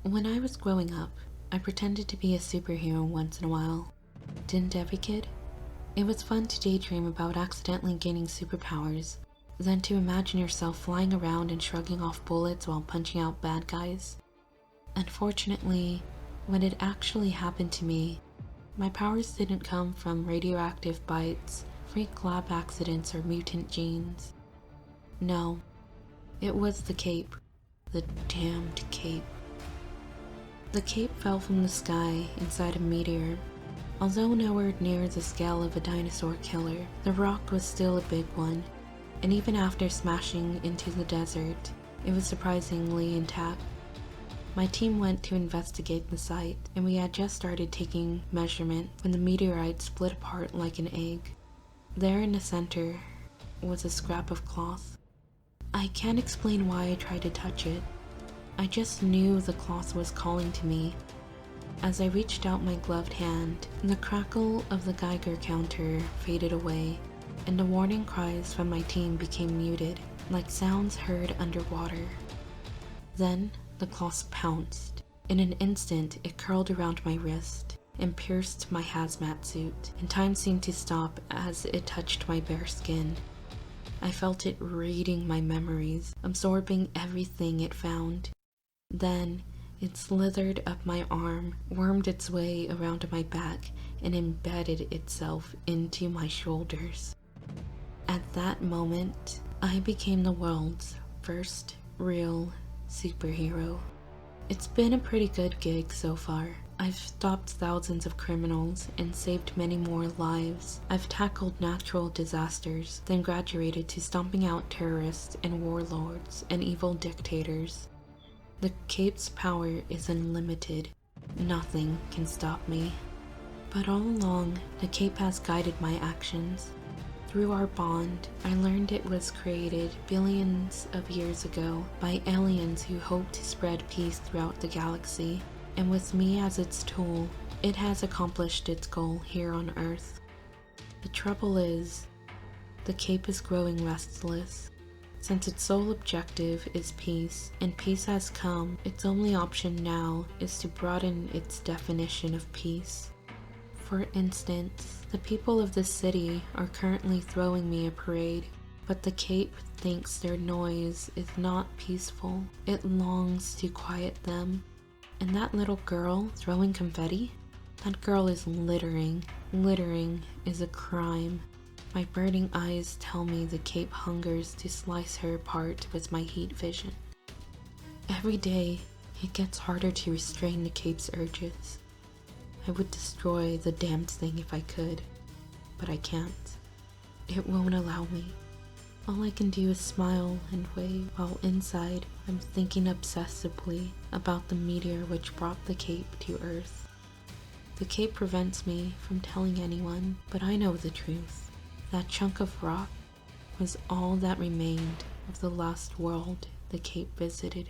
When I was growing up, I pretended to be a superhero once in a while. Didn't every kid? It was fun to daydream about accidentally gaining superpowers, then to imagine yourself flying around and shrugging off bullets while punching out bad guys. Unfortunately, when it actually happened to me, my powers didn't come from radioactive bites, freak lab accidents, or mutant genes. No, it was the cape. The damned cape. The cape fell from the sky inside a meteor. Although nowhere near the scale of a dinosaur killer, the rock was still a big one, and even after smashing into the desert, it was surprisingly intact. My team went to investigate the site, and we had just started taking measurements when the meteorite split apart like an egg. There in the center was a scrap of cloth. I can't explain why I tried to touch it. I just knew the cloth was calling to me. As I reached out my gloved hand, the crackle of the Geiger counter faded away, and the warning cries from my team became muted, like sounds heard underwater. Then, the cloth pounced. In an instant, it curled around my wrist and pierced my hazmat suit, and time seemed to stop as it touched my bare skin. I felt it reading my memories, absorbing everything it found. Then, it slithered up my arm, wormed its way around my back, and embedded itself into my shoulders. At that moment, I became the world's first real superhero. It's been a pretty good gig so far. I've stopped thousands of criminals and saved many more lives. I've tackled natural disasters, then graduated to stomping out terrorists and warlords and evil dictators. The cape's power is unlimited. Nothing can stop me. But all along, the cape has guided my actions. Through our bond, I learned it was created billions of years ago by aliens who hope to spread peace throughout the galaxy. And with me as its tool, it has accomplished its goal here on Earth. The trouble is, the cape is growing restless. Since its sole objective is peace, and peace has come, its only option now is to broaden its definition of peace. For instance, the people of this city are currently throwing me a parade, but the cape thinks their noise is not peaceful. It longs to quiet them. And that little girl throwing confetti? That girl is littering. Littering is a crime. My burning eyes tell me the cape hungers to slice her apart with my heat vision. Every day, it gets harder to restrain the cape's urges. I would destroy the damned thing if I could, but I can't. It won't allow me. All I can do is smile and wave, while inside I'm thinking obsessively about the meteor which brought the cape to Earth. The cape prevents me from telling anyone, but I know the truth. That chunk of rock was all that remained of the last world the cape visited.